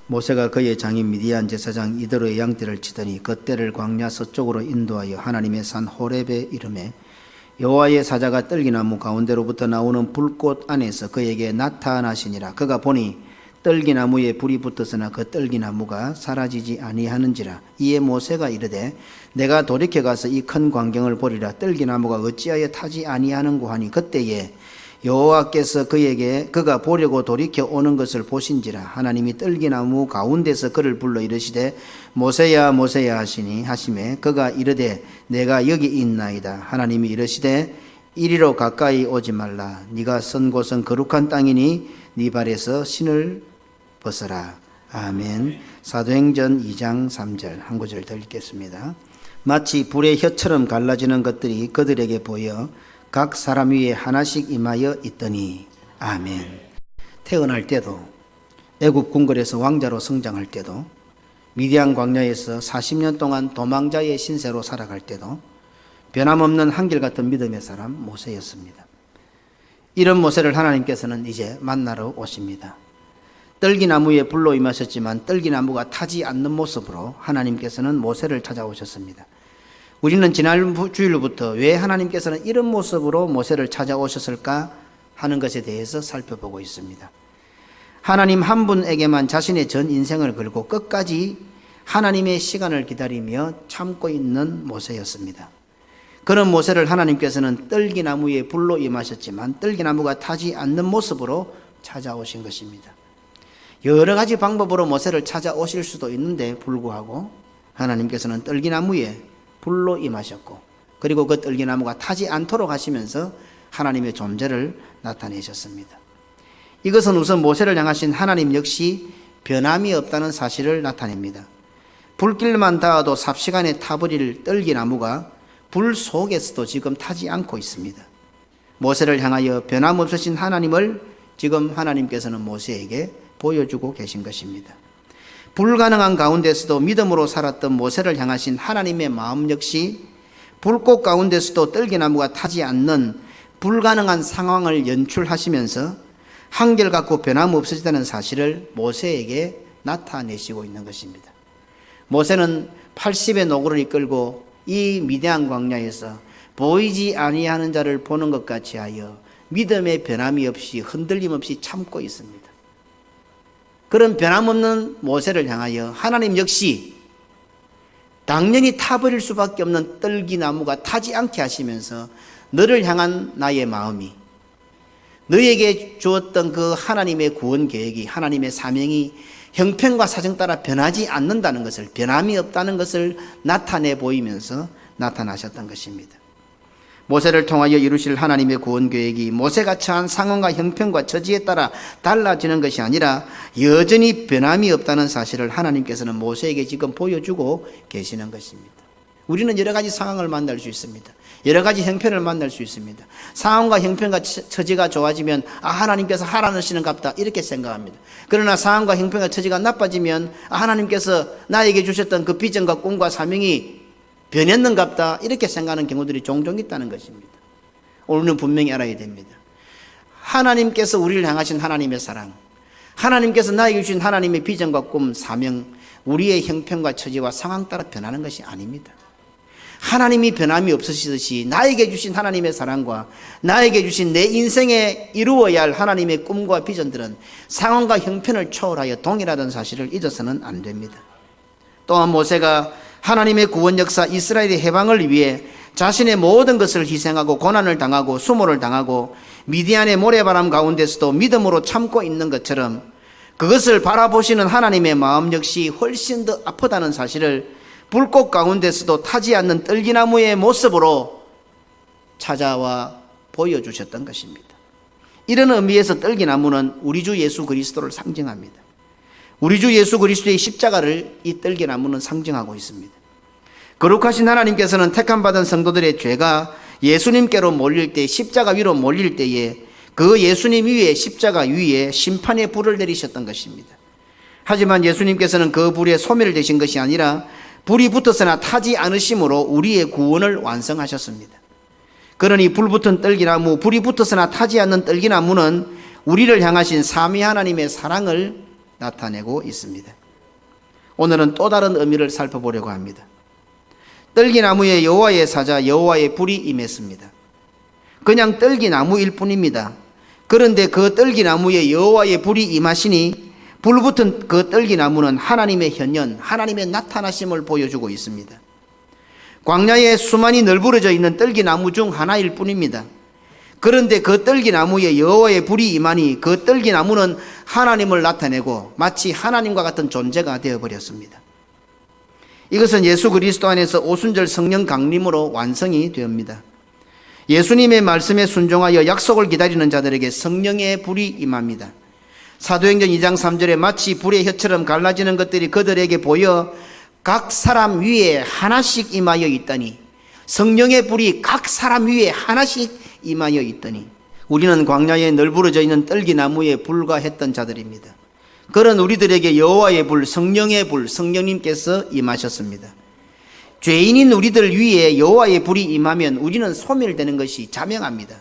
모세가 그의 장인 미디안 제사장 이드로의 양떼를 치더니 그 떼를 광야 서쪽으로 인도하여 하나님의 산 호렙에 이르매 여호와의 사자가 떨기나무 가운데로부터 나오는 불꽃 안에서 그에게 나타나시니라. 그가 보니 떨기나무에 불이 붙었으나 그 떨기나무가 사라지지 아니하는지라. 이에 모세가 이르되 내가 돌이켜 가서 이 큰 광경을 보리라. 떨기나무가 어찌하여 타지 아니하는고 하니 그때에 여호와께서 그에게 그가 보려고 돌이켜 오는 것을 보신지라. 하나님이 떨기나무 가운데서 그를 불러 이르시되 모세야 모세야 하시매 그가 이르되 내가 여기 있나이다. 하나님이 이르시되 이리로 가까이 오지 말라. 네가 선 곳은 거룩한 땅이니 네 발에서 신을 벗어라. 아멘. 사도행전 2장 3절 한 구절 더 읽겠습니다. 마치 불의 혀처럼 갈라지는 것들이 그들에게 보여 각 사람 위에 하나씩 임하여 있더니. 아멘. 태어날 때도 애굽 궁궐에서 왕자로 성장할 때도 미디안 광야에서 40년 동안 도망자의 신세로 살아갈 때도 변함없는 한결같은 믿음의 사람 모세였습니다. 이런 모세를 하나님께서는 이제 만나러 오십니다. 떨기나무에 불로 임하셨지만 떨기나무가 타지 않는 모습으로 하나님께서는 모세를 찾아오셨습니다. 우리는 지난 주일부터 왜 하나님께서는 이런 모습으로 모세를 찾아오셨을까 하는 것에 대해서 살펴보고 있습니다. 하나님 한 분에게만 자신의 전 인생을 걸고 끝까지 하나님의 시간을 기다리며 참고 있는 모세였습니다. 그런 모세를 하나님께서는 떨기나무에 불로 임하셨지만 떨기나무가 타지 않는 모습으로 찾아오신 것입니다. 여러 가지 방법으로 모세를 찾아오실 수도 있는데 불구하고 하나님께서는 떨기나무에 불로 임하셨고 그리고 그 떨기나무가 타지 않도록 하시면서 하나님의 존재를 나타내셨습니다. 이것은 우선 모세를 향하신 하나님 역시 변함이 없다는 사실을 나타냅니다. 불길만 닿아도 삽시간에 타버릴 떨기나무가 불 속에서도 지금 타지 않고 있습니다. 모세를 향하여 변함없으신 하나님을 지금 하나님께서는 모세에게 보여주고 계신 것입니다. 불가능한 가운데서도 믿음으로 살았던 모세를 향하신 하나님의 마음 역시 불꽃 가운데서도 떨기나무가 타지 않는 불가능한 상황을 연출하시면서 한결같고 변함없으시다는 사실을 모세에게 나타내시고 있는 것입니다. 모세는 80의 노구를 이끌고 이 미디안 광야에서 보이지 아니하는 자를 보는 것 같이 하여 믿음의 변함이 없이 흔들림 없이 참고 있습니다. 그런 변함없는 모세를 향하여 하나님 역시 당연히 타버릴 수밖에 없는 떨기나무가 타지 않게 하시면서 너를 향한 나의 마음이, 너에게 주었던 그 하나님의 구원 계획이, 하나님의 사명이 형편과 사정 따라 변하지 않는다는 것을, 변함이 없다는 것을 나타내 보이면서 나타나셨던 것입니다. 모세를 통하여 이루실 하나님의 구원 계획이 모세가 처한 상황과 형편과 처지에 따라 달라지는 것이 아니라 여전히 변함이 없다는 사실을 하나님께서는 모세에게 지금 보여주고 계시는 것입니다. 우리는 여러 가지 상황을 만날 수 있습니다. 여러 가지 형편을 만날 수 있습니다. 상황과 형편과 처지가 좋아지면 하나님께서 하라시는 갑다 이렇게 생각합니다. 그러나 상황과 형편과 처지가 나빠지면 하나님께서 나에게 주셨던 그 비전과 꿈과 사명이 변했는갑다 이렇게 생각하는 경우들이 종종 있다는 것입니다. 우리는 분명히 알아야 됩니다. 하나님께서 우리를 향하신 하나님의 사랑, 하나님께서 나에게 주신 하나님의 비전과 꿈, 사명, 우리의 형편과 처지와 상황 따라 변하는 것이 아닙니다. 하나님이 변함이 없으시듯이 나에게 주신 하나님의 사랑과 나에게 주신 내 인생에 이루어야 할 하나님의 꿈과 비전들은 상황과 형편을 초월하여 동일하다는 사실을 잊어서는 안 됩니다. 또한 모세가 하나님의 구원 역사 이스라엘의 해방을 위해 자신의 모든 것을 희생하고 고난을 당하고 수모를 당하고 미디안의 모래바람 가운데서도 믿음으로 참고 있는 것처럼 그것을 바라보시는 하나님의 마음 역시 훨씬 더 아프다는 사실을 불꽃 가운데서도 타지 않는 떨기나무의 모습으로 찾아와 보여주셨던 것입니다. 이런 의미에서 떨기나무는 우리 주 예수 그리스도를 상징합니다. 우리 주 예수 그리스도의 십자가를 이 떨기나무는 상징하고 있습니다. 거룩하신 하나님께서는 택함받은 성도들의 죄가 예수님께로 몰릴 때, 십자가 위로 몰릴 때에 그 예수님 위에, 십자가 위에 심판의 불을 내리셨던 것입니다. 하지만 예수님께서는 그 불에 소멸되신 것이 아니라 불이 붙었으나 타지 않으심으로 우리의 구원을 완성하셨습니다. 그러니 불붙은 떨기나무, 불이 붙었으나 타지 않는 떨기나무는 우리를 향하신 삼위 하나님의 사랑을 나타내고 있습니다. 오늘은 또 다른 의미를 살펴보려고 합니다. 떨기나무에 여호와의 사자 여호와의 불이 임했습니다. 그냥 떨기나무일 뿐입니다. 그런데 그 떨기나무에 여호와의 불이 임하시니 불붙은 그 떨기나무는 하나님의 현현, 하나님의 나타나심을 보여주고 있습니다. 광야에 수많이 널브러져 있는 떨기나무 중 하나일 뿐입니다. 그런데 그 떨기나무에 여호와의 불이 임하니 그 떨기나무는 하나님을 나타내고 마치 하나님과 같은 존재가 되어버렸습니다. 이것은 예수 그리스도 안에서 오순절 성령 강림으로 완성이 됩니다. 예수님의 말씀에 순종하여 약속을 기다리는 자들에게 성령의 불이 임합니다. 사도행전 2장 3절에 마치 불의 혀처럼 갈라지는 것들이 그들에게 보여 각 사람 위에 하나씩 임하여 있더니, 성령의 불이 각 사람 위에 하나씩 임하여 있더니, 우리는 광야에 널브러져 있는 떨기나무에 불과했던 자들입니다. 그런 우리들에게 여호와의 불, 성령의 불, 성령님께서 임하셨습니다. 죄인인 우리들 위에 여호와의 불이 임하면 우리는 소멸되는 것이 자명합니다.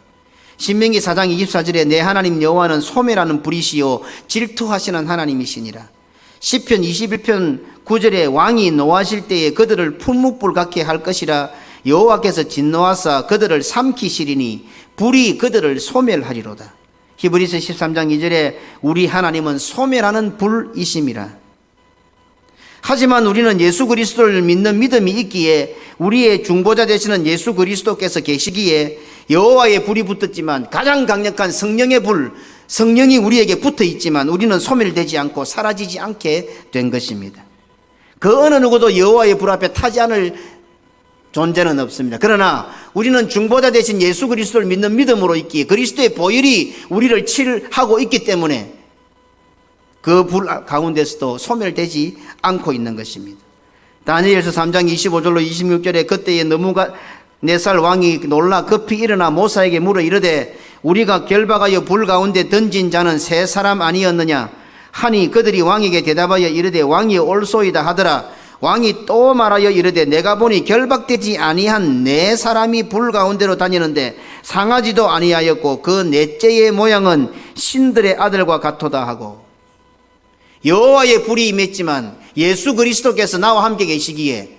신명기 4장 24절에 내 하나님 여호와는 소멸하는 불이시요 질투하시는 하나님이시니라. 시편 21편 9절에 왕이 노하실 때에 그들을 풀무불 같게 할 것이라. 여호와께서 진노하사 그들을 삼키시리니 불이 그들을 소멸하리로다. 히브리서 13장 2절에 우리 하나님은 소멸하는 불이심이라. 하지만 우리는 예수 그리스도를 믿는 믿음이 있기에 우리의 중보자 되시는 예수 그리스도께서 계시기에 여호와의 불이 붙었지만 가장 강력한 성령의 불, 성령이 우리에게 붙어 있지만 우리는 소멸되지 않고 사라지지 않게 된 것입니다. 그 어느 누구도 여호와의 불 앞에 타지 않을 존재는 없습니다. 그러나 우리는 중보자 되신 예수 그리스도를 믿는 믿음으로 있기에 그리스도의 보혈이 우리를 칠하고 있기 때문에 그 불 가운데서도 소멸되지 않고 있는 것입니다. 다니엘서 3장 25절로 26절에 그때에 느부갓네살 왕이 놀라 급히 일어나 모사에게 물어 이르되 우리가 결박하여 불 가운데 던진 자는 세 사람 아니었느냐 하니 그들이 왕에게 대답하여 이르되 왕이 옳소이다 하더라. 왕이 또 말하여 이르되 내가 보니 결박되지 아니한 네 사람이 불 가운데로 다니는데 상하지도 아니하였고 그 넷째의 모양은 신들의 아들과 같도다 하고. 여호와의 불이 임했지만 예수 그리스도께서 나와 함께 계시기에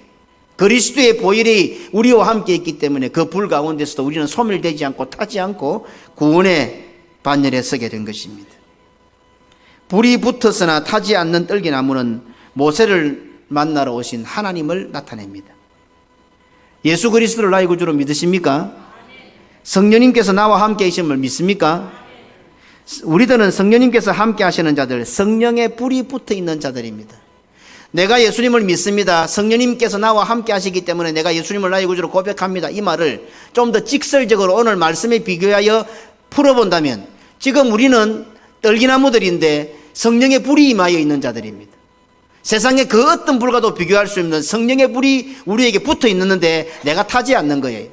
그리스도의 보혈이 우리와 함께 있기 때문에 그 불 가운데서도 우리는 소멸되지 않고 타지 않고 구원의 반열에 서게 된 것입니다. 불이 붙었으나 타지 않는 떨기나무는 모세를 만나러 오신 하나님을 나타냅니다. 예수 그리스도를 나의 구주로 믿으십니까? 성령님께서 나와 함께 계심을 믿습니까? 우리들은 성령님께서 함께 하시는 자들, 성령의 불이 붙어 있는 자들입니다. 내가 예수님을 믿습니다. 성령님께서 나와 함께 하시기 때문에 내가 예수님을 나의 구주로 고백합니다. 이 말을 좀 더 직설적으로 오늘 말씀에 비교하여 풀어본다면 지금 우리는 떨기나무들인데 성령의 불이 임하여 있는 자들입니다. 세상에 그 어떤 불과도 비교할 수 없는 성령의 불이 우리에게 붙어 있는데 내가 타지 않는 거예요.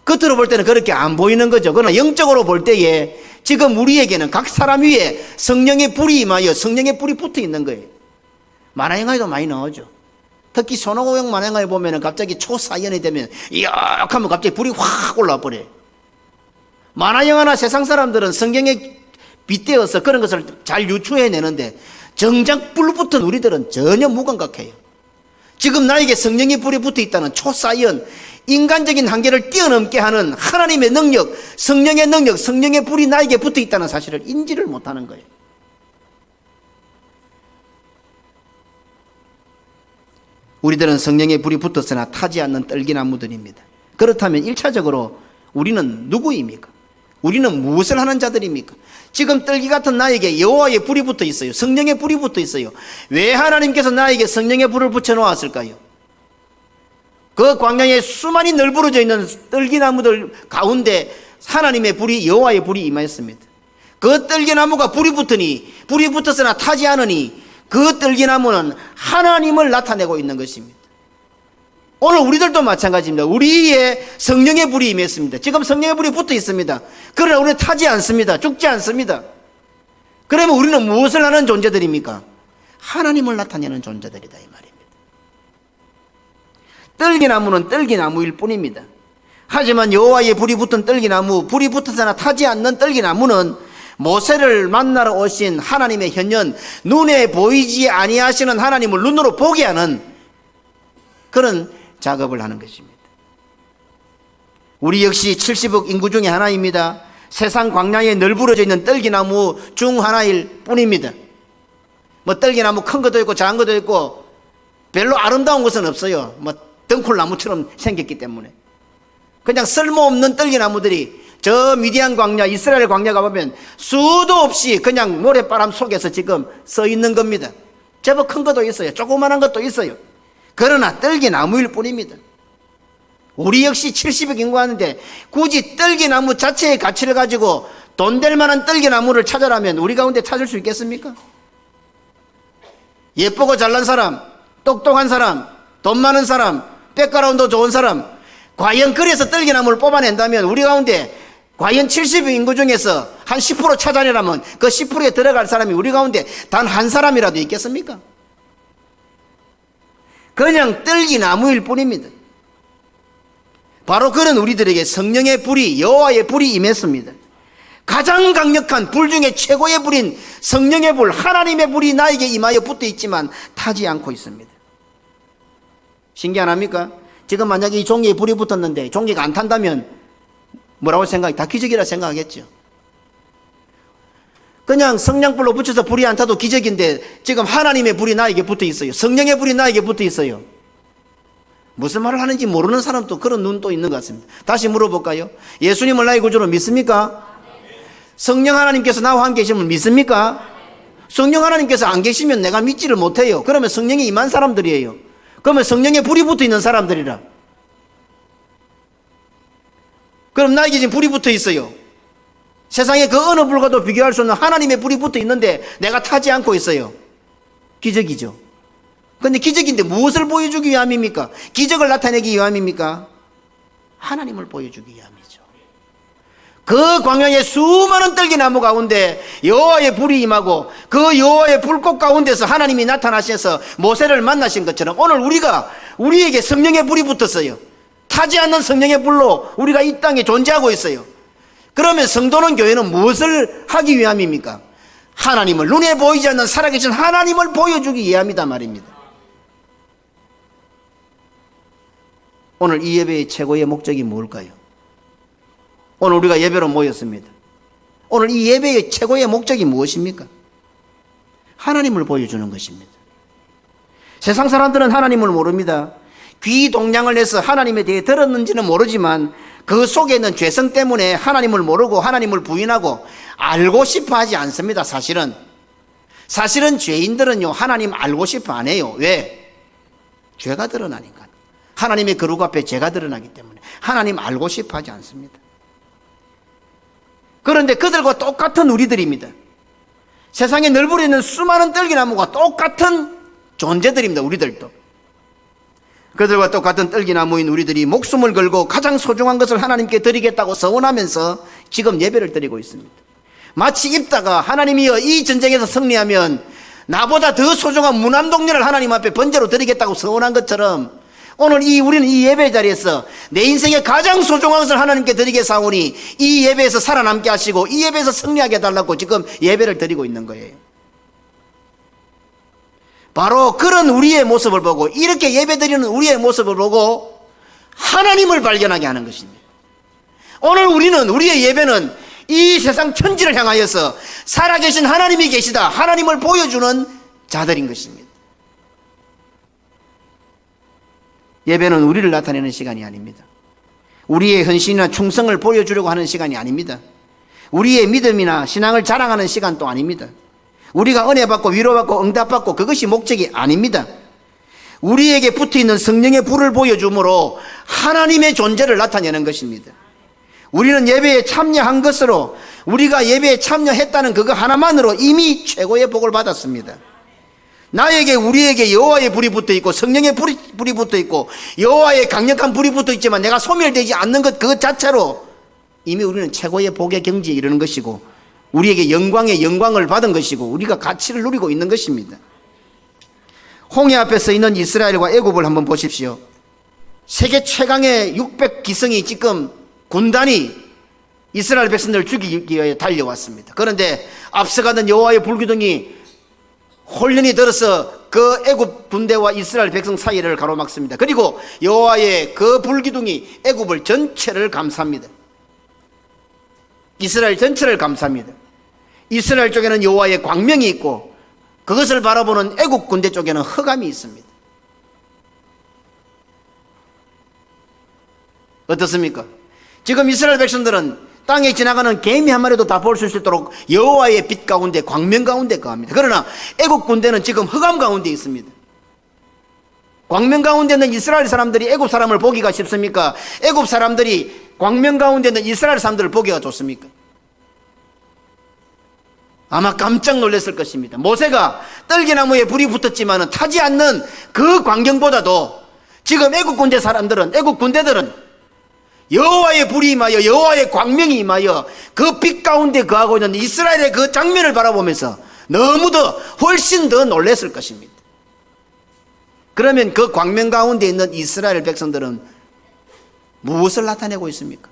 겉으로 볼 때는 그렇게 안 보이는 거죠. 그러나 영적으로 볼 때에 지금 우리에게는 각 사람 위에 성령의 불이 임하여 성령의 불이 붙어 있는 거예요. 만화영화에도 많이 나오죠. 특히 손오공 만화영화에 보면 갑자기 초사연이 되면 이야 하면 갑자기 불이 확 올라와 버려요. 만화영화나 세상 사람들은 성경에 빗대어서 그런 것을 잘 유추해내는데 정작 불 붙은 우리들은 전혀 무감각해요. 지금 나에게 성령의 불이 붙어 있다는 초사연, 인간적인 한계를 뛰어넘게 하는 하나님의 능력, 성령의 능력, 성령의 불이 나에게 붙어 있다는 사실을 인지를 못하는 거예요. 우리들은 성령의 불이 붙었으나 타지 않는 떨기나무들입니다. 그렇다면 1차적으로 우리는 누구입니까? 우리는 무엇을 하는 자들입니까? 지금 떨기 같은 나에게 여호와의 불이 붙어 있어요. 성령의 불이 붙어 있어요. 왜 하나님께서 나에게 성령의 불을 붙여 놓았을까요? 그 광야에 수많이 널브러져 있는 떨기나무들 가운데 하나님의 불이, 여호와의 불이 임하였습니다. 그 떨기나무가 불이 붙었으나 타지 않으니 그 떨기나무는 하나님을 나타내고 있는 것입니다. 오늘 우리들도 마찬가지입니다. 우리의 성령의 불이 임했습니다. 지금 성령의 불이 붙어 있습니다. 그러나 우리는 타지 않습니다. 죽지 않습니다. 그러면 우리는 무엇을 하는 존재들입니까? 하나님을 나타내는 존재들이다 이 말입니다. 떨기나무는 떨기나무일 뿐입니다. 하지만 여호와의 불이 붙은 떨기나무, 불이 붙어서나 타지 않는 떨기나무는 모세를 만나러 오신 하나님의 현현, 눈에 보이지 아니하시는 하나님을 눈으로 보게 하는 그런 작업을 하는 것입니다. 우리 역시 70억 인구 중에 하나입니다. 세상 광야에 널브러져 있는 떨기나무 중 하나일 뿐입니다. 뭐 떨기나무 큰 것도 있고 작은 것도 있고 별로 아름다운 것은 없어요. 뭐 덩굴나무처럼 생겼기 때문에. 그냥 쓸모없는 떨기나무들이 저 미디안 광야, 이스라엘 광야 가보면 수도 없이 그냥 모래바람 속에서 지금 서 있는 겁니다. 제법 큰 것도 있어요. 조그만한 것도 있어요. 그러나 떨기나무일 뿐입니다. 우리 역시 70억 인구 하는데 굳이 떨기나무 자체의 가치를 가지고 돈 될 만한 떨기나무를 찾아라면 우리 가운데 찾을 수 있겠습니까? 예쁘고 잘난 사람, 똑똑한 사람, 돈 많은 사람, 백그라운드 좋은 사람, 과연 그래서 떨기나무를 뽑아낸다면 우리 가운데 과연 70억 인구 중에서 한 10% 찾아내라면 그 10%에 들어갈 사람이 우리 가운데 단 한 사람이라도 있겠습니까? 그냥 떨기나무일 뿐입니다. 바로 그런 우리들에게 성령의 불이, 여호와의 불이 임했습니다. 가장 강력한 불 중에 최고의 불인 성령의 불, 하나님의 불이 나에게 임하여 붙어 있지만 타지 않고 있습니다. 신기 안 합니까? 지금 만약에 이 종이에 불이 붙었는데 종이가 안 탄다면 뭐라고 생각해? 다 기적이라 생각하겠죠. 그냥 성냥불로 붙여서 불이 안 타도 기적인데 지금 하나님의 불이 나에게 붙어 있어요. 성령의 불이 나에게 붙어 있어요. 무슨 말을 하는지 모르는 사람도 그런 눈도 있는 것 같습니다. 다시 물어볼까요? 예수님을 나의 구주로 믿습니까? 성령 하나님께서 나와 함께 계시면 믿습니까? 성령 하나님께서 안 계시면 내가 믿지를 못해요. 그러면 성령이 임한 사람들이에요. 그러면 성령의 불이 붙어 있는 사람들이라. 그럼 나에게 지금 불이 붙어 있어요. 세상에 그 어느 불과도 비교할 수 없는 하나님의 불이 붙어 있는데 내가 타지 않고 있어요. 기적이죠. 그런데 기적인데 무엇을 보여주기 위함입니까? 기적을 나타내기 위함입니까? 하나님을 보여주기 위함이죠. 그 광야의 수많은 떨기나무 가운데 여호와의 불이 임하고 그 여호와의 불꽃 가운데서 하나님이 나타나셔서 모세를 만나신 것처럼 오늘 우리에게 성령의 불이 붙었어요. 타지 않는 성령의 불로 우리가 이 땅에 존재하고 있어요. 그러면 성도는, 교회는 무엇을 하기 위함입니까? 하나님을, 눈에 보이지 않는 살아계신 하나님을 보여주기 위함이다 말입니다. 오늘 이 예배의 최고의 목적이 뭘까요? 오늘 우리가 예배로 모였습니다. 오늘 이 예배의 최고의 목적이 무엇입니까? 하나님을 보여주는 것입니다. 세상 사람들은 하나님을 모릅니다. 귀 동냥을 해서 하나님에 대해 들었는지는 모르지만 그 속에 있는 죄성 때문에 하나님을 모르고 하나님을 부인하고 알고 싶어 하지 않습니다. 사실은 죄인들은요, 하나님 알고 싶어 안 해요. 왜? 죄가 드러나니까. 하나님의 거룩 앞에 죄가 드러나기 때문에 하나님 알고 싶어 하지 않습니다. 그런데 그들과 똑같은 우리들입니다. 세상에 널브러 있는 수많은 떨기나무가 똑같은 존재들입니다. 우리들도. 그들과 똑같은 떨기나무인 우리들이 목숨을 걸고 가장 소중한 것을 하나님께 드리겠다고 서원하면서 지금 예배를 드리고 있습니다. 마치 입다가 하나님이여 이 전쟁에서 승리하면 나보다 더 소중한 무남동녀를 하나님 앞에 번제로 드리겠다고 서원한 것처럼 오늘 우리는 이 예배 자리에서 내 인생의 가장 소중한 것을 하나님께 드리겠사오니 이 예배에서 살아남게 하시고 이 예배에서 승리하게 해달라고 지금 예배를 드리고 있는 거예요. 바로 그런 우리의 모습을 보고, 이렇게 예배드리는 우리의 모습을 보고 하나님을 발견하게 하는 것입니다. 오늘 우리의 예배는 이 세상 천지를 향하여서 살아계신 하나님이 계시다, 하나님을 보여주는 자들인 것입니다. 예배는 우리를 나타내는 시간이 아닙니다. 우리의 헌신이나 충성을 보여주려고 하는 시간이 아닙니다. 우리의 믿음이나 신앙을 자랑하는 시간도 아닙니다. 우리가 은혜 받고 위로받고 응답받고 그것이 목적이 아닙니다. 우리에게 붙어있는 성령의 불을 보여줌으로 하나님의 존재를 나타내는 것입니다. 우리는 예배에 참여한 것으로, 우리가 예배에 참여했다는 그거 하나만으로 이미 최고의 복을 받았습니다. 우리에게 여호와의 불이 붙어있고 성령의 불이 붙어있고 여호와의 강력한 불이 붙어있지만 내가 소멸되지 않는 것 그 자체로 이미 우리는 최고의 복의 경지에 이르는 것이고 우리에게 영광의 영광을 받은 것이고 우리가 가치를 누리고 있는 것입니다. 홍해 앞에 서 있는 이스라엘과 애굽을 한번 보십시오. 세계 최강의 600기성이 지금 군단이 이스라엘 백성들을 죽이기 위해 달려왔습니다. 그런데 앞서가던 여호와의 불기둥이 혼련이 들어서 그 애굽 군대와 이스라엘 백성 사이를 가로막습니다. 그리고 여호와의 그 불기둥이 애굽을 전체를 감쌉니다. 이스라엘 전체를 감쌉니다. 이스라엘 쪽에는 여호와의 광명이 있고 그것을 바라보는 애굽 군대 쪽에는 흑암이 있습니다. 어떻습니까? 지금 이스라엘 백성들은 땅에 지나가는 개미 한 마리도 다 볼 수 있도록 여호와의 빛 가운데 광명 가운데 거합니다. 그러나 애굽 군대는 지금 흑암 가운데 있습니다. 광명 가운데 있는 이스라엘 사람들이 애굽 사람을 보기가 쉽습니까? 애굽 사람들이 광명 가운데 있는 이스라엘 사람들을 보기가 좋습니까? 아마 깜짝 놀랐을 것입니다. 모세가 떨기나무에 불이 붙었지만 타지 않는 그 광경보다도 지금 애굽 군대 사람들은, 애굽 군대들은 여호와의 불이 임하여 여호와의 광명이 임하여 그 빛 가운데 거하고 있는 이스라엘의 그 장면을 바라보면서 너무 더 훨씬 더 놀랐을 것입니다. 그러면 그 광명 가운데 있는 이스라엘 백성들은 무엇을 나타내고 있습니까?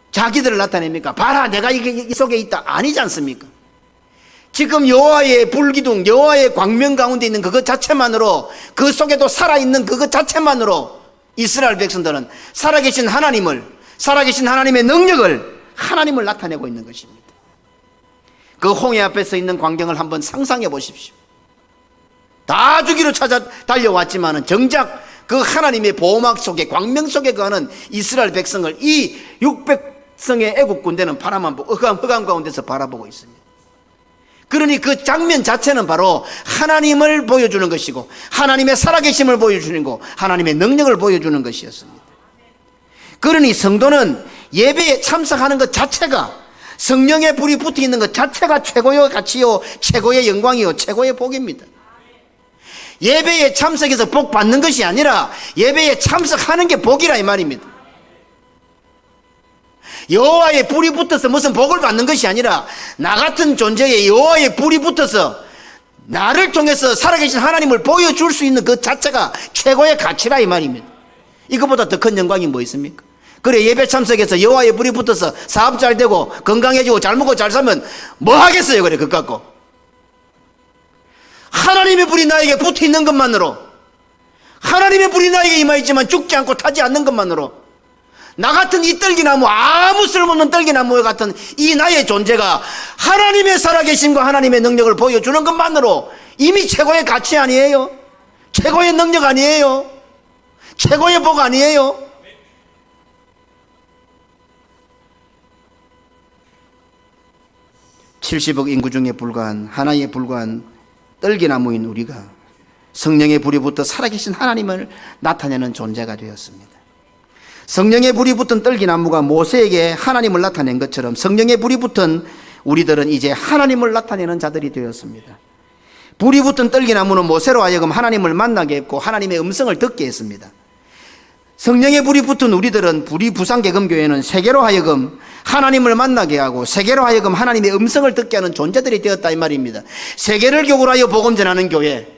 자기들을 나타냅니까? 봐라, 내가 이 속에 있다. 아니지 않습니까? 지금 여호와의 불기둥, 여호와의 광명 가운데 있는 그것 자체만으로, 그 속에도 살아있는 그것 자체만으로 이스라엘 백성들은 살아계신 하나님을, 살아계신 하나님의 능력을, 하나님을 나타내고 있는 것입니다. 그 홍해 앞에 서 있는 광경을 한번 상상해 보십시오. 다 죽이러 찾아 달려왔지만은 정작 그 하나님의 보호막 속에, 광명 속에 거하는 이스라엘 백성을 이 600성의 애국 군대는 흑암 가운데서 바라보고 있습니다. 그러니 그 장면 자체는 바로 하나님을 보여주는 것이고 하나님의 살아계심을 보여주는 거, 하나님의 능력을 보여주는 것이었습니다. 그러니 성도는 예배에 참석하는 것 자체가, 성령의 불이 붙어 있는 것 자체가 최고의 가치요, 최고의 영광이요, 최고의 복입니다. 예배에 참석해서 복 받는 것이 아니라 예배에 참석하는 게 복이라 이 말입니다. 여호와의 불이 붙어서 무슨 복을 받는 것이 아니라 나 같은 존재에 여호와의 불이 붙어서 나를 통해서 살아계신 하나님을 보여줄 수 있는 그 자체가 최고의 가치라 이 말입니다. 이것보다 더 큰 영광이 뭐 있습니까? 그래, 예배 참석해서 여호와의 불이 붙어서 사업 잘 되고 건강해지고 잘 먹고 잘 살면 뭐 하겠어요? 그래, 그것 갖고. 하나님의 불이 나에게 붙어 있는 것만으로, 하나님의 불이 나에게 임하있지만 죽지 않고 타지 않는 것만으로, 나 같은 이 떨기나무, 아무 쓸모없는 떨기나무 같은 이 나의 존재가 하나님의 살아계심과 하나님의 능력을 보여주는 것만으로 이미 최고의 가치 아니에요? 최고의 능력 아니에요? 최고의 복 아니에요? (70억) 인구 중에 불과한 하나에 불과한 떨기나무인 우리가 성령의 불이 붙어 살아계신 하나님을 나타내는 존재가 되었습니다. 성령의 불이 붙은 떨기나무가 모세에게 하나님을 나타낸 것처럼 성령의 불이 붙은 우리들은 이제 하나님을 나타내는 자들이 되었습니다. 불이 붙은 떨기나무는 모세로 하여금 하나님을 만나게 했고 하나님의 음성을 듣게 했습니다. 성령의 불이 붙은 우리들은 부산개금교회는 세계로 하여금 하나님을 만나게 하고 세계로 하여금 하나님의 음성을 듣게 하는 존재들이 되었다 이 말입니다. 세계를 교구하여 복음 전하는 교회,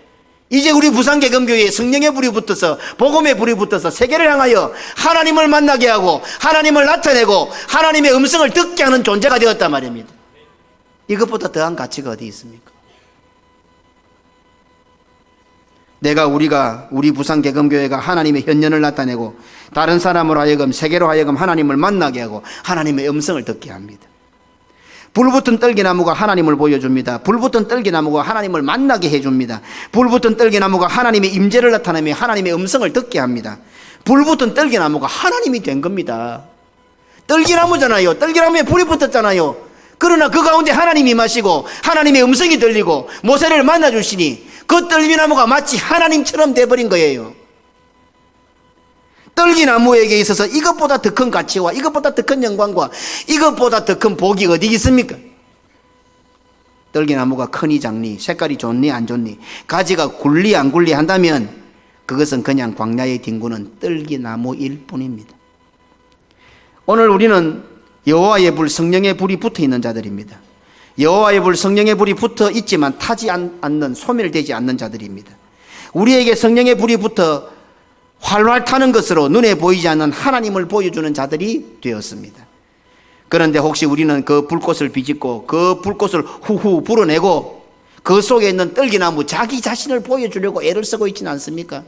이제 우리 부산개금교회에 성령의 불이 붙어서, 복음의 불이 붙어서 세계를 향하여 하나님을 만나게 하고 하나님을 나타내고 하나님의 음성을 듣게 하는 존재가 되었단 말입니다. 이것보다 더한 가치가 어디 있습니까? 우리 부산개금교회가 하나님의 현현을 나타내고 다른 사람으로 하여금, 세계로 하여금 하나님을 만나게 하고 하나님의 음성을 듣게 합니다. 불붙은 떨기나무가 하나님을 보여줍니다. 불붙은 떨기나무가 하나님을 만나게 해줍니다. 불붙은 떨기나무가 하나님의 임재를 나타내며 하나님의 음성을 듣게 합니다. 불붙은 떨기나무가 하나님이 된 겁니다. 떨기나무잖아요. 떨기나무에 불이 붙었잖아요. 그러나 그 가운데 하나님이 임하시고 하나님의 음성이 들리고 모세를 만나주시니 그 떨기나무가 마치 하나님처럼 돼버린 거예요. 떨기나무에게 있어서 이것보다 더 큰 가치와 이것보다 더 큰 영광과 이것보다 더 큰 복이 어디 있습니까? 떨기나무가 크니 작니, 색깔이 좋니 안 좋니, 가지가 굴리 안 굴리 한다면 그것은 그냥 광야에 뒹구는 떨기나무일 뿐입니다. 오늘 우리는 여호와의 불, 성령의 불이 붙어 있는 자들입니다. 여호와의 불, 성령의 불이 붙어 있지만 타지 않는, 소멸되지 않는 자들입니다. 우리에게 성령의 불이 붙어 활활 타는 것으로 눈에 보이지 않는 하나님을 보여주는 자들이 되었습니다. 그런데 혹시 우리는 그 불꽃을 비집고 그 불꽃을 후후 불어내고 그 속에 있는 떨기나무 자기 자신을 보여주려고 애를 쓰고 있지는 않습니까?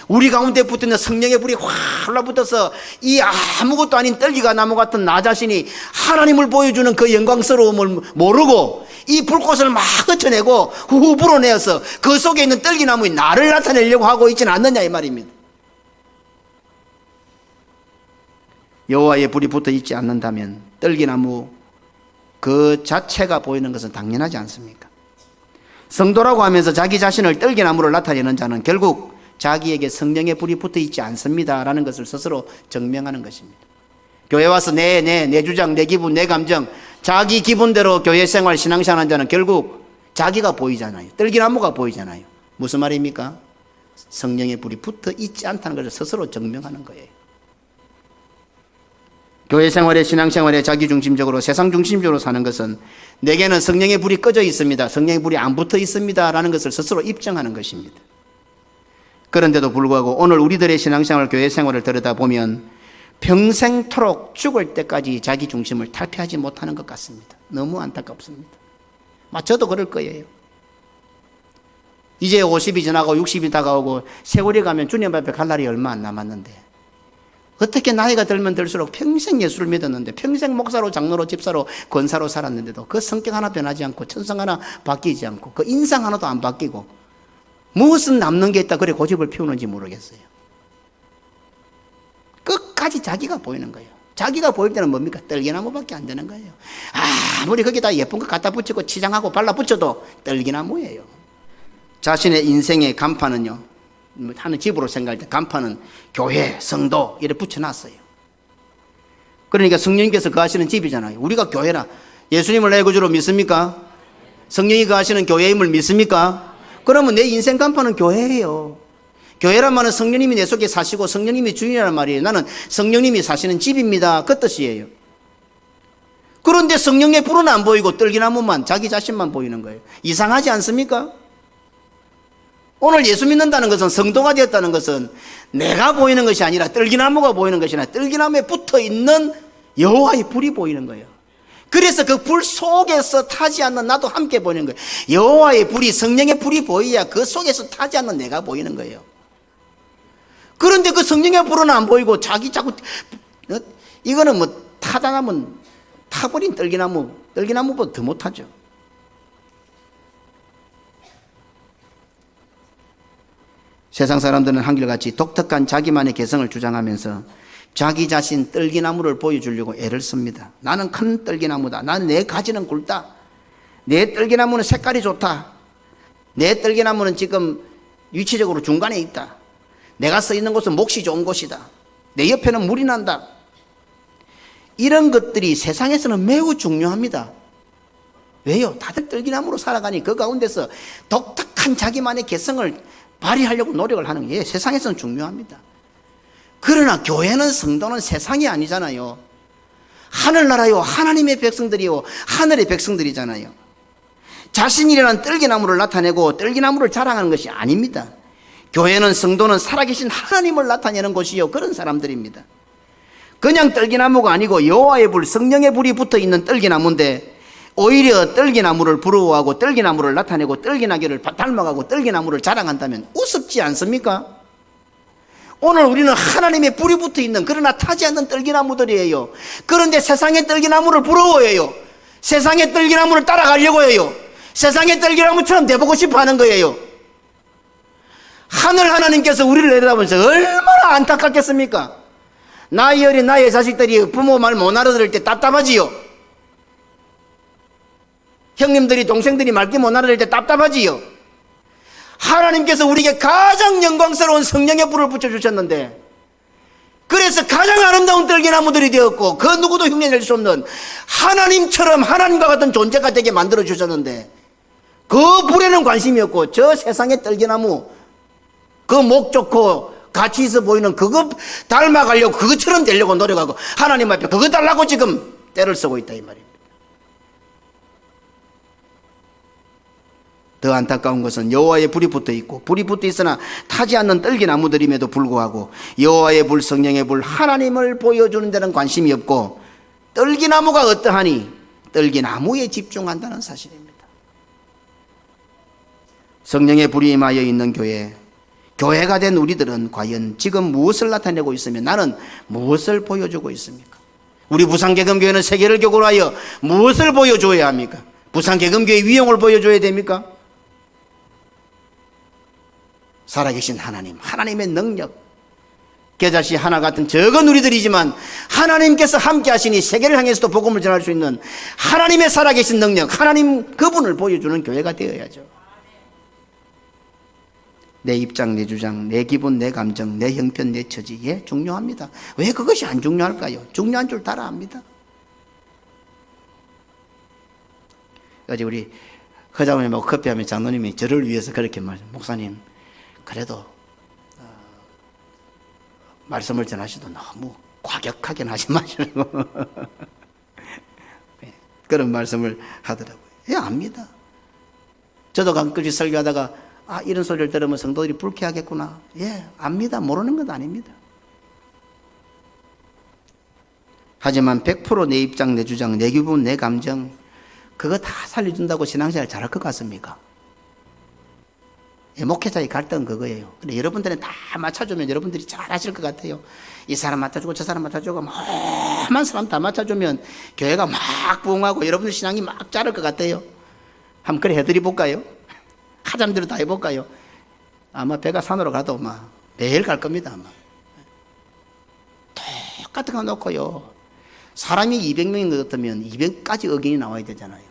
우리 가운데 붙어있는 성령의 불이 활라 붙어서 이 아무것도 아닌 떨기가 나무 같은 나 자신이 하나님을 보여주는 그 영광스러움을 모르고 이 불꽃을 막 흩어내고 후후 불어내어서 그 속에 있는 떨기나무의 나를 나타내려고 하고 있지는 않느냐 이 말입니다. 여호와의 불이 붙어 있지 않는다면 떨기나무 그 자체가 보이는 것은 당연하지 않습니까? 성도라고 하면서 자기 자신을 떨기나무를 나타내는 자는 결국 자기에게 성령의 불이 붙어 있지 않습니다라는 것을 스스로 증명하는 것입니다. 교회 와서 내 주장, 내 기분, 내 감정, 자기 기분대로 교회 생활, 신앙생활하는 자는 결국 자기가 보이잖아요. 떨기나무가 보이잖아요. 무슨 말입니까? 성령의 불이 붙어 있지 않다는 것을 스스로 증명하는 거예요. 교회 생활에, 신앙생활에 자기중심적으로 세상중심적으로 사는 것은 내게는 성령의 불이 꺼져 있습니다, 성령의 불이 안 붙어 있습니다 라는 것을 스스로 입증하는 것입니다. 그런데도 불구하고 오늘 우리들의 신앙생활, 교회 생활을 들여다보면 평생토록 죽을 때까지 자기중심을 탈피하지 못하는 것 같습니다. 너무 안타깝습니다. 저도 그럴 거예요. 이제 50이 지나고 60이 다가오고 세월이 가면 주님 앞에 갈 날이 얼마 안 남았는데 어떻게 나이가 들면 들수록 평생 예수를 믿었는데 평생 목사로, 장로로, 집사로, 권사로 살았는데도 그 성격 하나 변하지 않고 천성 하나 바뀌지 않고 그 인상 하나도 안 바뀌고 무엇은 남는 게 있다 그래 고집을 피우는지 모르겠어요. 끝까지 자기가 보이는 거예요. 자기가 보일 때는 뭡니까? 떨기나무밖에 안 되는 거예요. 아무리 거기다 예쁜 거 갖다 붙이고 치장하고 발라 붙여도 떨기나무예요. 자신의 인생의 간판은요, 하는 집으로 생각할 때 간판은 교회, 성도 이렇게 붙여놨어요. 그러니까 성령님께서 거하시는 집이잖아요. 우리가 교회라 예수님을 내 구주로 믿습니까? 성령이 거하시는 교회임을 믿습니까? 그러면 내 인생 간판은 교회예요. 교회란 말은 성령님이 내 속에 사시고 성령님이 주인이라는 말이에요. 나는 성령님이 사시는 집입니다 그 뜻이에요. 그런데 성령의 불은 안 보이고 떨기나무만, 자기 자신만 보이는 거예요. 이상하지 않습니까? 오늘 예수 믿는다는 것은, 성도가 되었다는 것은 내가 보이는 것이 아니라 떨기나무가 보이는 것이 아니라 떨기나무에 붙어있는 여호와의 불이 보이는 거예요. 그래서 그 불 속에서 타지 않는 나도 함께 보이는 거예요. 여호와의 불이, 성령의 불이 보여야 그 속에서 타지 않는 내가 보이는 거예요. 그런데 그 성령의 불은 안 보이고 자기 자꾸 이거는 타다 나면 타버린 떨기나무보다 더 못하죠. 세상 사람들은 한결같이 독특한 자기만의 개성을 주장하면서 자기 자신 떨기나무를 보여주려고 애를 씁니다. 나는 큰 떨기나무다. 나는 내 가지는 굵다. 내 떨기나무는 색깔이 좋다. 내 떨기나무는 지금 위치적으로 중간에 있다. 내가 서 있는 곳은 몫이 좋은 곳이다. 내 옆에는 물이 난다. 이런 것들이 세상에서는 매우 중요합니다. 왜요? 다들 떨기나무로 살아가니 그 가운데서 독특한 자기만의 개성을 발휘하려고 노력을 하는 게 세상에서는 중요합니다. 그러나 교회는, 성도는 세상이 아니잖아요. 하늘나라요, 하나님의 백성들이요, 하늘의 백성들이잖아요. 자신이라는 떨기나무를 나타내고 떨기나무를 자랑하는 것이 아닙니다. 교회는, 성도는 살아계신 하나님을 나타내는 곳이요, 그런 사람들입니다. 그냥 떨기나무가 아니고 여호와의 불, 성령의 불이 붙어있는 떨기나무인데 오히려 떨기나무를 부러워하고 떨기나무를 나타내고 떨기나무를 닮아가고 떨기나무를 자랑한다면 우습지 않습니까? 오늘 우리는 하나님의 불이 붙어있는, 그러나 타지 않는 떨기나무들이에요. 그런데 세상의 떨기나무를 부러워해요. 세상의 떨기나무를 따라가려고 해요. 세상의 떨기나무처럼 돼보고 싶어 하는 거예요. 하늘 하나님께서 우리를 내려다보면서 얼마나 안타깝겠습니까? 나이 어린 나의 자식들이 부모 말 못 알아들을 때 답답하지요. 형님들이, 동생들이 말귀 못 알아들을 때 답답하지요. 하나님께서 우리에게 가장 영광스러운 성령의 불을 붙여주셨는데, 그래서 가장 아름다운 떨기나무들이 되었고 그 누구도 흉내낼 수 없는 하나님처럼, 하나님과 같은 존재가 되게 만들어주셨는데 그 불에는 관심이 없고 저 세상의 떨기나무, 그 목 좋고 가치 있어 보이는 그거 닮아가려고, 그것처럼 되려고 노력하고 하나님 앞에 그거 달라고 지금 때를 쓰고 있다 이 말입니다. 더 안타까운 것은 여호와의 불이 붙어 있고 불이 붙어 있으나 타지 않는 떨기나무들임에도 불구하고 여호와의 불, 성령의 불, 하나님을 보여주는 데는 관심이 없고 떨기나무가 어떠하니 떨기나무에 집중한다는 사실입니다. 성령의 불이 임하여 있는 교회가 된 우리들은 과연 지금 무엇을 나타내고 있으며 나는 무엇을 보여주고 있습니까? 우리 부산개금교회는 세계를 교구로 하여 무엇을 보여줘야 합니까? 부산개금교회의 위용을 보여줘야 됩니까? 살아계신 하나님, 하나님의 능력, 겨자씨 하나 같은 적은 우리들이지만 하나님께서 함께 하시니 세계를 향해서도 복음을 전할 수 있는 하나님의 살아계신 능력, 하나님 그분을 보여주는 교회가 되어야죠. 내 입장, 내 주장, 내 기분, 내 감정, 내 형편, 내 처지, 예, 중요합니다. 왜 그것이 안 중요할까요? 중요한 줄 다 압니다. 어제 우리 허장님하고 커피하면 장로님이 저를 위해서 그렇게 말해요. 목사님, 그래도 말씀을 전하시도 너무 과격하게 하지 마시라고 그런 말씀을 하더라고요. 예, 압니다. 저도 가끔씩 설교하다가 이런 소리를 들으면 성도들이 불쾌하겠구나. 예, 압니다. 모르는 건 아닙니다. 하지만 100% 내 입장, 내 주장, 내 기분, 내 감정 그거 다 살려준다고 신앙생활 잘할 것 같습니까? 목회자의 갈등은 그거예요. 근데 여러분들은 다 맞춰주면 여러분들이 잘하실 것 같아요. 이 사람 맡아주고 저 사람 맡아주고 많은 사람 다 맞춰주면 교회가 막 부흥하고 여러분들 신앙이 막 자랄 것 같아요. 한번 그래 해드리 볼까요? 하자는 대로 다 해볼까요? 아마 배가 산으로 가도 막 매일 갈 겁니다. 아마 똑같은 거 놓고요. 사람이 200명인 것 같으면 200가지 의견이 나와야 되잖아요.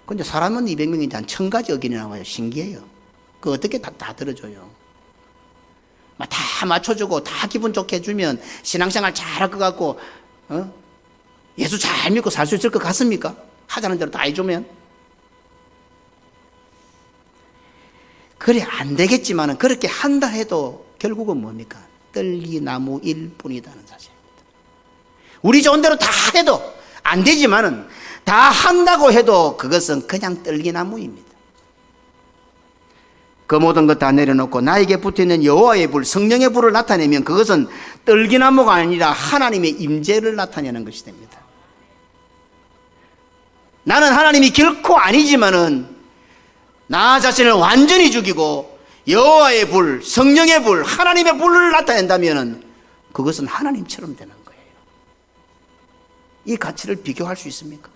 근데 사람은 200명인데 한 1000가지 의견이 나와요. 신기해요. 그 어떻게 다 들어줘요? 다 맞춰주고 다 기분 좋게 해주면 신앙생활 잘할 것 같고 예수 잘 믿고 살 수 있을 것 같습니까? 하자는 대로 다 해주면? 그래 안 되겠지만은 그렇게 한다 해도 결국은 뭡니까? 떨기나무일 뿐이라는 사실입니다. 우리 좋은 대로 다 해도 안 되지만은 다 한다고 해도 그것은 그냥 떨기나무입니다. 그 모든 것 다 내려놓고 나에게 붙어있는 여호와의 불, 성령의 불을 나타내면 그것은 떨기나무가 아니라 하나님의 임재를 나타내는 것이 됩니다. 나는 하나님이 결코 아니지만은 나 자신을 완전히 죽이고 여호와의 불, 성령의 불, 하나님의 불을 나타낸다면 그것은 하나님처럼 되는 거예요. 이 가치를 비교할 수 있습니까?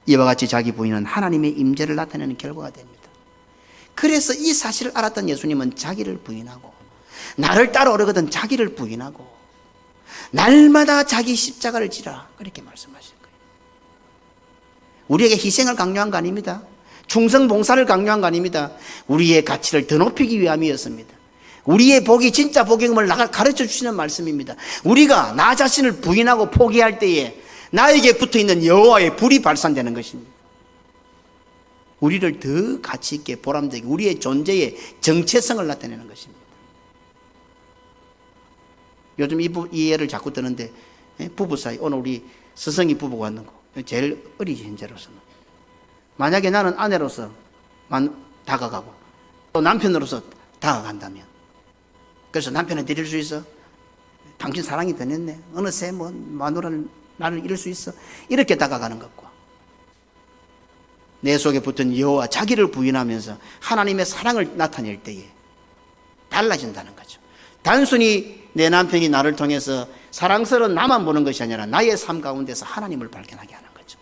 이와 같이 자기 부인은 하나님의 임재를 나타내는 결과가 됩니다. 그래서 이 사실을 알았던 예수님은 자기를 부인하고 나를 따라오려거든 자기를 부인하고 날마다 자기 십자가를 지라 그렇게 말씀하시는 거예요. 우리에게 희생을 강요한 거 아닙니다. 충성 봉사를 강요한 거 아닙니다. 우리의 가치를 더 높이기 위함이었습니다. 우리의 복이 진짜 복임을 가르쳐 주시는 말씀입니다. 우리가 나 자신을 부인하고 포기할 때에 나에게 붙어있는 여호와의 불이 발산되는 것입니다. 우리를 더 가치 있게 보람되게 우리의 존재의 정체성을 나타내는 것입니다. 요즘 이 예를 자꾸 드는데 부부 사이 오늘 우리 스승이 부부가 왔는 거 제일 어리지 현재로서는 만약에 나는 아내로서 다가가고 또 남편으로서 다가간다면 그래서 남편을 데릴 수 있어? 당신 사랑이 변했네. 어느새 마누라는 나를 잃을 수 있어? 이렇게 다가가는 것과 내 속에 붙은 여호와 자기를 부인하면서 하나님의 사랑을 나타낼 때에 달라진다는 거죠. 단순히 내 남편이 나를 통해서 사랑스러운 나만 보는 것이 아니라 나의 삶 가운데서 하나님을 발견하게 하는 거죠.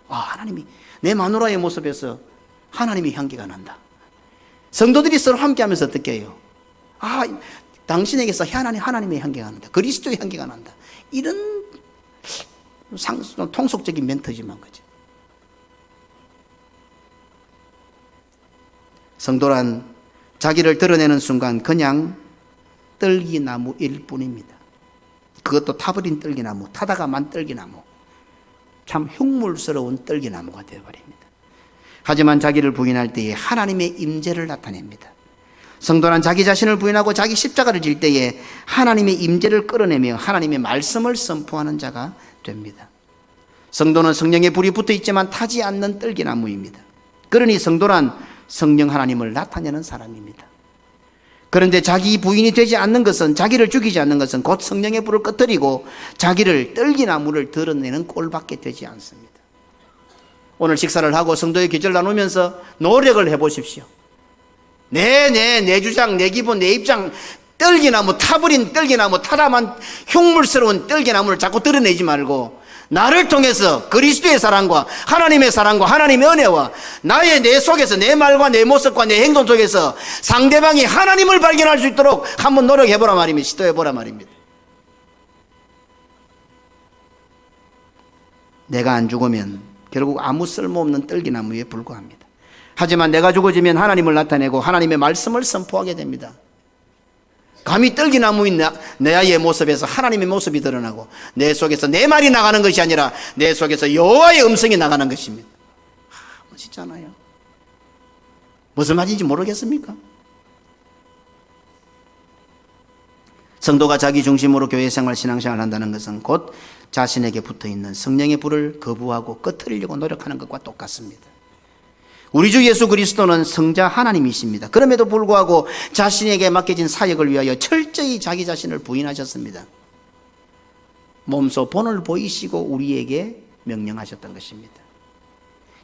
하나님이 내 마누라의 모습에서 하나님의 향기가 난다. 성도들이 서로 함께하면서 어떻게 해요? 당신에게서 하나님의 향기가 난다. 그리스도의 향기가 난다. 이런 통속적인 멘트지만 그죠. 성도란 자기를 드러내는 순간 그냥 떨기나무일 뿐입니다. 그것도 타버린 떨기나무, 타다가 만 떨기나무, 참 흉물스러운 떨기나무가 되어버립니다. 하지만 자기를 부인할 때에 하나님의 임재를 나타냅니다. 성도란 자기 자신을 부인하고 자기 십자가를 질 때에 하나님의 임재를 끌어내며 하나님의 말씀을 선포하는 자가 됩니다. 성도는 성령의 불이 붙어 있지만 타지 않는 떨기나무입니다. 그러니 성도란 성령 하나님을 나타내는 사람입니다. 그런데 자기 부인이 되지 않는 것은, 자기를 죽이지 않는 것은 곧 성령의 불을 꺼뜨리고 자기를 떨기나무를 드러내는 꼴밖에 되지 않습니다. 오늘 식사를 하고 성도의 계절 나누면서 노력을 해보십시오. 내 주장, 내 기본, 내 입장, 떨기나무, 타버린 떨기나무, 타다만 흉물스러운 떨기나무를 자꾸 드러내지 말고 나를 통해서 그리스도의 사랑과 하나님의 사랑과 하나님의 은혜와 내 속에서, 내 말과 내 모습과 내 행동 속에서 상대방이 하나님을 발견할 수 있도록 한번 노력해보라 말입니다. 시도해보라 말입니다. 내가 안 죽으면 결국 아무 쓸모없는 떨기나무에 불과합니다. 하지만 내가 죽어지면 하나님을 나타내고 하나님의 말씀을 선포하게 됩니다. 감히 떨기나무인 내의 모습에서 하나님의 모습이 드러나고 내 속에서 내 말이 나가는 것이 아니라 내 속에서 여호와의 음성이 나가는 것입니다. 멋있잖아요. 무슨 말인지 모르겠습니까? 성도가 자기 중심으로 교회 생활, 신앙생활을 한다는 것은 곧 자신에게 붙어있는 성령의 불을 거부하고 꺼트리려고 노력하는 것과 똑같습니다. 우리 주 예수 그리스도는 성자 하나님이십니다. 그럼에도 불구하고 자신에게 맡겨진 사역을 위하여 철저히 자기 자신을 부인하셨습니다. 몸소 본을 보이시고 우리에게 명령하셨던 것입니다.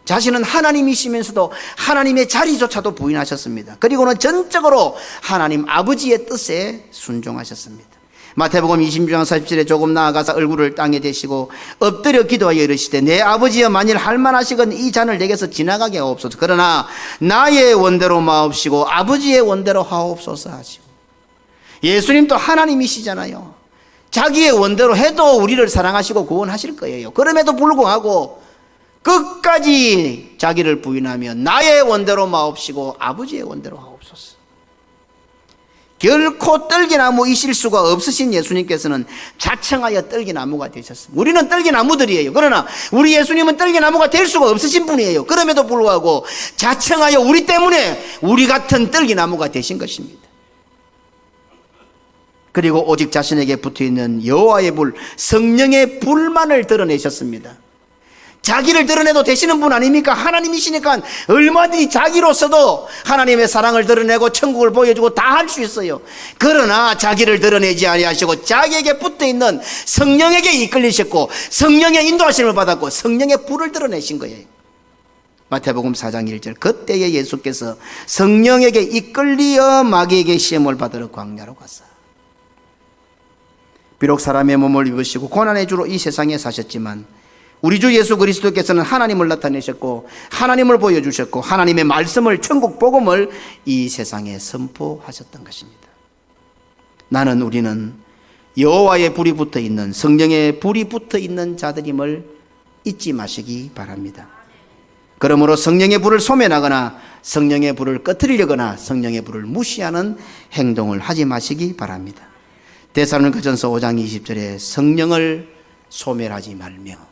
자신은 하나님이시면서도 하나님의 자리조차도 부인하셨습니다. 그리고는 전적으로 하나님 아버지의 뜻에 순종하셨습니다. 마태복음 26장 47에 조금 나아가서 얼굴을 땅에 대시고 엎드려 기도하여 이르시되 내 아버지여 만일 할만하시건 이 잔을 내게서 지나가게 하옵소서. 그러나 나의 원대로 마옵시고 아버지의 원대로 하옵소서 하시고. 예수님도 하나님이시잖아요. 자기의 원대로 해도 우리를 사랑하시고 구원하실 거예요. 그럼에도 불구하고 끝까지 자기를 부인하며 나의 원대로 마옵시고 아버지의 원대로 하옵소서. 결코 떨기나무이실 수가 없으신 예수님께서는 자청하여 떨기나무가 되셨습니다. 우리는 떨기나무들이에요. 그러나 우리 예수님은 떨기나무가 될 수가 없으신 분이에요. 그럼에도 불구하고 자청하여 우리 때문에 우리 같은 떨기나무가 되신 것입니다. 그리고 오직 자신에게 붙어있는 여호와의 불, 성령의 불만을 드러내셨습니다. 자기를 드러내도 되시는 분 아닙니까? 하나님이시니까 얼마든지 자기로서도 하나님의 사랑을 드러내고 천국을 보여주고 다 할 수 있어요. 그러나 자기를 드러내지 아니하시고 자기에게 붙어있는 성령에게 이끌리셨고 성령의 인도하심을 받았고 성령의 불을 드러내신 거예요. 마태복음 4장 1절 그때에 예수께서 성령에게 이끌리어 마귀에게 시험을 받으러 광야로 갔어. 비록 사람의 몸을 입으시고 고난의 주로 이 세상에 사셨지만 우리 주 예수 그리스도께서는 하나님을 나타내셨고 하나님을 보여주셨고 하나님의 말씀을, 천국 복음을 이 세상에 선포하셨던 것입니다. 우리는 여호와의 불이 붙어있는, 성령의 불이 붙어있는 자들임을 잊지 마시기 바랍니다. 그러므로 성령의 불을 소멸하거나 성령의 불을 꺼트리려거나 성령의 불을 무시하는 행동을 하지 마시기 바랍니다. 데살로니가전서 5장 20절에 성령을 소멸하지 말며